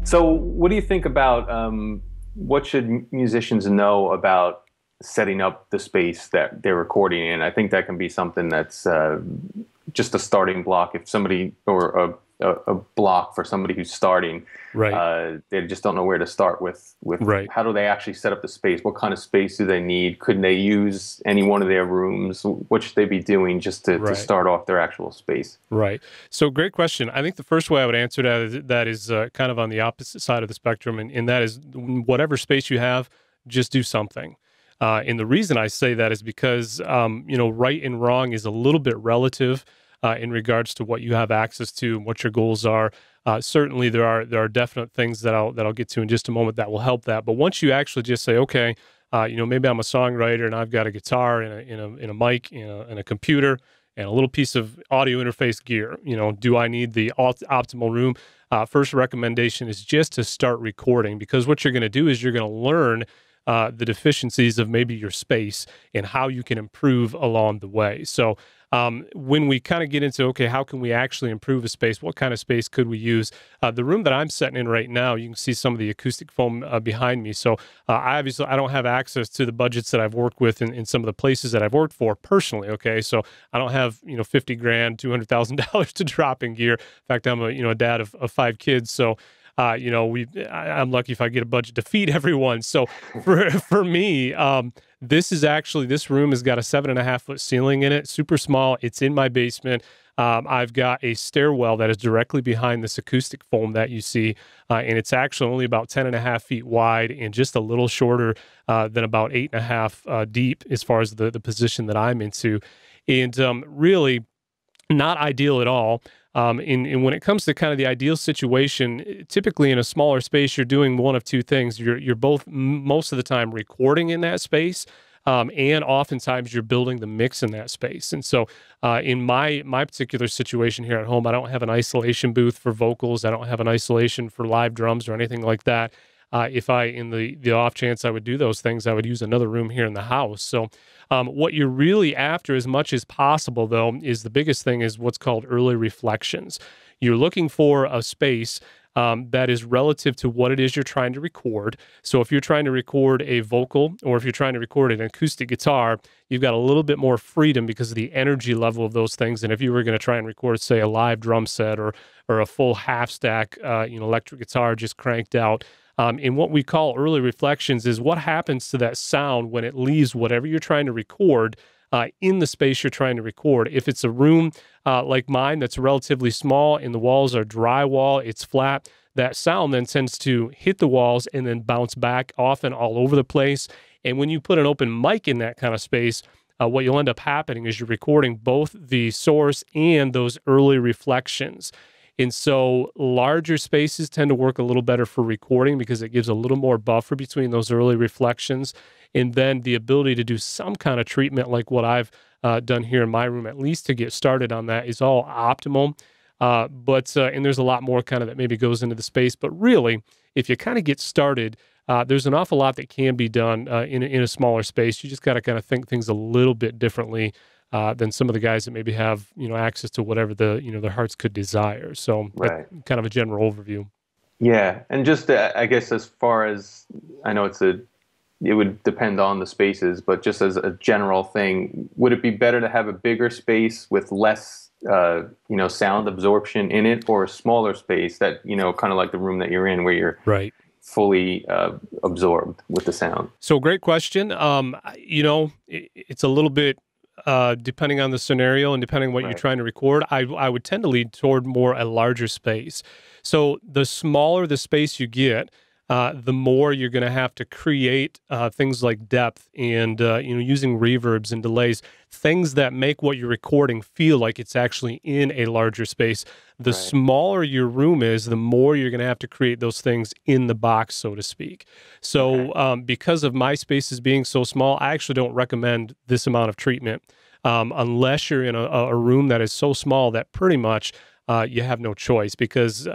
So, what do you think about what should musicians know about setting up the space that they're recording in? I think that can be something that's just a starting block. If somebody or a block for somebody who's starting, Right, they just don't know where to start with right, how do they actually set up the space? What kind of space do they need? Could they use any one of their rooms? What should they be doing just to right, start off their actual space? right. So, great question. I think the first way I would answer that is kind of on the opposite side of the spectrum, and that is whatever space you have, just do something. And the reason I say that is because right and wrong is a little bit relative in regards to what you have access to and what your goals are. Certainly, there are definite things that I'll get to in just a moment that will help that. But once you actually just say, okay, maybe I'm a songwriter and I've got a guitar and a mic and a computer and a little piece of audio interface gear. Do I need the optimal room? First recommendation is just to start recording, because what you're going to do is you're going to learn the deficiencies of maybe your space and how you can improve along the way. So when we kind of get into, okay, how can we actually improve a space? What kind of space could we use? The room that I'm sitting in right now, you can see some of the acoustic foam behind me. So I don't have access to the budgets that I've worked with in some of the places that I've worked for personally. Okay, so I don't have 50 grand, $200,000 to drop in gear. In fact, I'm a dad of five kids, so I'm lucky if I get a budget to feed everyone. So for me, this room has got a 7.5 foot ceiling in it, super small. It's in my basement. I've got a stairwell that is directly behind this acoustic foam that you see, and it's actually only about 10.5 feet wide and just a little shorter than about 8.5 deep as far as the position that I'm into, and really not ideal at all. And when it comes to kind of the ideal situation, typically in a smaller space, you're doing one of two things. You're both most of the time recording in that space, and oftentimes you're building the mix in that space. And so, in my particular situation here at home, I don't have an isolation booth for vocals. I don't have an isolation for live drums or anything like that. If I, in the off chance I would do those things, I would use another room here in the house. So, what you're really after, as much as possible, though, is the biggest thing is what's called early reflections. You're looking for a space that is relative to what it is you're trying to record. So, if you're trying to record a vocal or if you're trying to record an acoustic guitar, you've got a little bit more freedom because of the energy level of those things. And if you were going to try and record, say, a live drum set or a full half stack, electric guitar just cranked out. And what we call early reflections is what happens to that sound when it leaves whatever you're trying to record in the space you're trying to record. If it's a room like mine that's relatively small and the walls are drywall, it's flat, that sound then tends to hit the walls and then bounce back often all over the place. And when you put an open mic in that kind of space, what you'll end up happening is you're recording both the source and those early reflections. And so larger spaces tend to work a little better for recording because it gives a little more buffer between those early reflections. And then the ability to do some kind of treatment like what I've done here in my room, at least to get started on that, is all optimal. And there's a lot more kind of that maybe goes into the space. But really, if you kind of get started, there's an awful lot that can be done in a smaller space. You just got to kind of think things a little bit differently than some of the guys that maybe have, access to whatever their hearts could desire. So that's Right. kind of a general overview. Yeah, and just I guess as far as I know, it would depend on the spaces, but just as a general thing, would it be better to have a bigger space with less, sound absorption in it, or a smaller space that, kind of like the room that you're in, where you're Right. fully absorbed with the sound? So great question. It's a little bit depending on the scenario and depending on what you're Right. trying to record. I would tend to lead toward more a larger space. So the smaller the space you get, the more you're going to have to create things like depth and using reverbs and delays, things that make what you're recording feel like it's actually in a larger space. The Right. smaller your room is, the more you're going to have to create those things in the box, so to speak. Okay. So because of my spaces being so small, I actually don't recommend this amount of treatment unless you're in a room that is so small that pretty much you have no choice because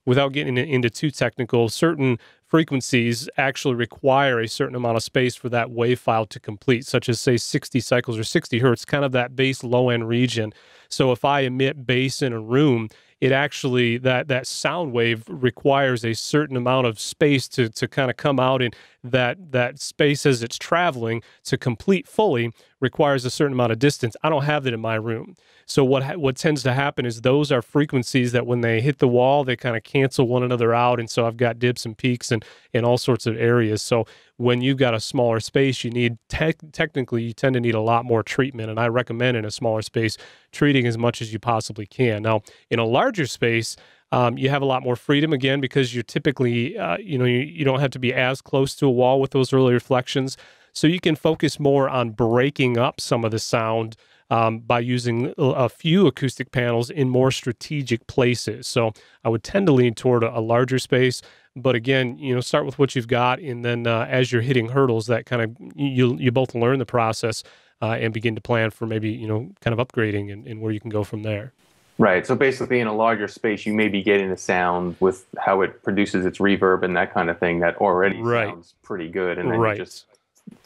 without getting into too technical, certain frequencies actually require a certain amount of space for that wave file to complete, such as, say, 60 cycles or 60 hertz, kind of that bass low end region. So if I emit bass in a room, it actually, that sound wave requires a certain amount of space to kind of come out, and that space as it's traveling to complete fully requires a certain amount of distance. I don't have that in my room. So what tends to happen is those are frequencies that when they hit the wall, they kind of cancel one another out. And so I've got dips and peaks and in all sorts of areas. So when you've got a smaller space, you need technically you tend to need a lot more treatment. And I recommend in a smaller space treating as much as you possibly can. Now, in a larger space, you have a lot more freedom again because you're typically, you don't have to be as close to a wall with those early reflections. So you can focus more on breaking up some of the sound by using a few acoustic panels in more strategic places. So I would tend to lean toward a larger space. But again, start with what you've got, and then as you're hitting hurdles, that kind of you both learn the process and begin to plan for maybe kind of upgrading and where you can go from there. Right. So basically, in a larger space, you may be getting a sound with how it produces its reverb and that kind of thing that already sounds pretty good, and then you're just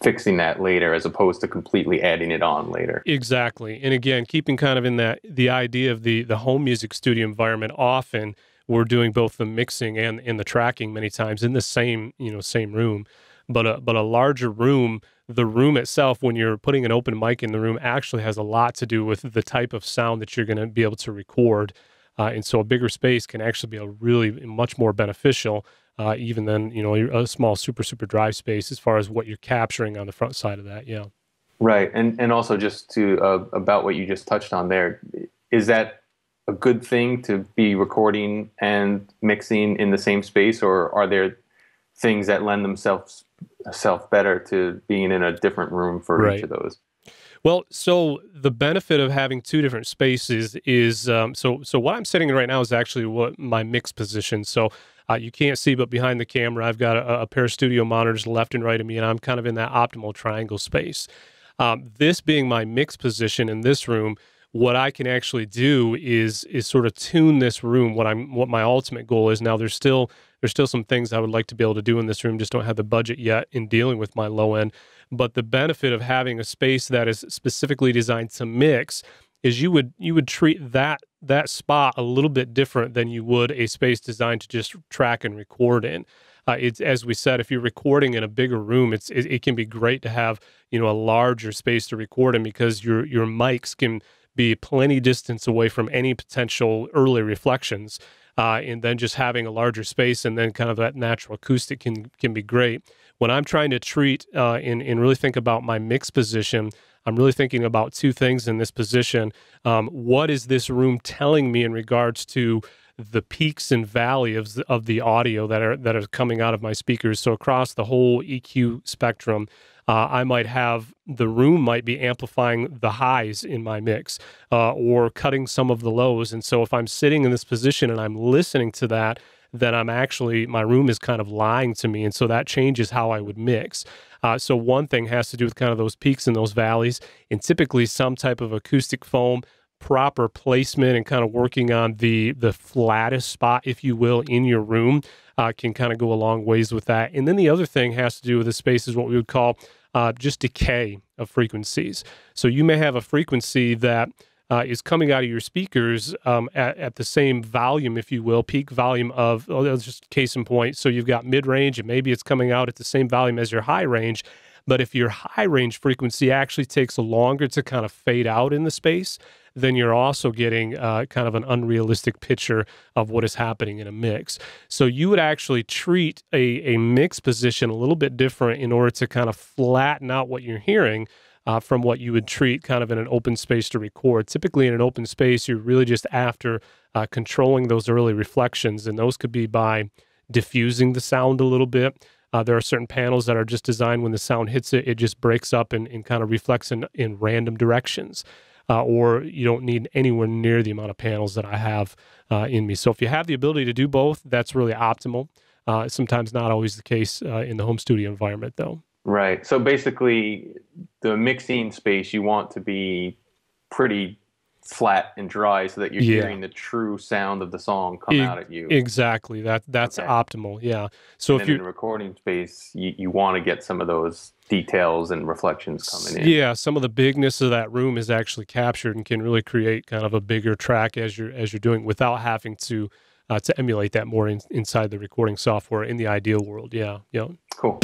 fixing that later as opposed to completely adding it on later. Exactly. And again, keeping kind of in the idea of the home music studio environment, often we're doing both the mixing and the tracking many times in the same room. But a larger room, the room itself, when you're putting an open mic in the room, actually has a lot to do with the type of sound that you're going to be able to record. And so a bigger space can actually be a really much more beneficial, even than, a small super drive space as far as what you're capturing on the front side of that. Yeah. Right. And also just to, about what you just touched on there, is that a good thing to be recording and mixing in the same space, or are there things that lend themselves better to being in a different room for each of those? Well, so the benefit of having two different spaces is, so what I'm sitting in right now is actually what my mix position. So you can't see, but behind the camera, I've got a pair of studio monitors left and right of me, and I'm kind of in that optimal triangle space. This being my mix position in this room, what I can actually do is sort of tune this room. What my ultimate goal is now. There's still some things I would like to be able to do in this room. Just don't have the budget yet in dealing with my low end. But the benefit of having a space that is specifically designed to mix is you would treat that spot a little bit different than you would a space designed to just track and record in. It's, as we said, if you're recording in a bigger room, it can be great to have a larger space to record in, because your mics can be plenty distance away from any potential early reflections, and then just having a larger space and then kind of that natural acoustic can be great. When I'm trying to treat and really think about my mix position, I'm really thinking about two things in this position. What is this room telling me in regards to the peaks and valleys of the audio that are coming out of my speakers? So across the whole EQ spectrum, the room might be amplifying the highs in my mix, or cutting some of the lows. And so if I'm sitting in this position and I'm listening to that, then my room is kind of lying to me. And so that changes how I would mix. So one thing has to do with kind of those peaks and those valleys, and typically some type of acoustic foam, proper placement, and kind of working on the flattest spot, if you will, in your room can kind of go a long ways with that. And then the other thing has to do with the space is what we would call just decay of frequencies. So you may have a frequency that is coming out of your speakers at the same volume, if you will, peak volume of, that's just case in point. So you've got mid-range, and maybe it's coming out at the same volume as your high range. But if your high range frequency actually takes longer to kind of fade out in the space, then you're also getting kind of an unrealistic picture of what is happening in a mix. So you would actually treat a mix position a little bit different in order to kind of flatten out what you're hearing from what you would treat kind of in an open space to record. Typically in an open space, you're really just after controlling those early reflections, and those could be by diffusing the sound a little bit. There are certain panels that are just designed when the sound hits it, it just breaks up and kind of reflects in random directions. Or you don't need anywhere near the amount of panels that I have in me. So if you have the ability to do both, that's really optimal. Sometimes not always the case in the home studio environment, though. Right. So basically, the mixing space you want to be pretty flat and dry so that you're Yeah. hearing the true sound of the song come out at you. Exactly. That's Okay. optimal. Yeah. So And if then in you're a recording space, you want to get some of those details and reflections coming in. yeah, some of the bigness of that room is actually captured and can really create kind of a bigger track as you're doing without having to emulate that more inside the recording software in the ideal world. Yeah. Yeah. Cool.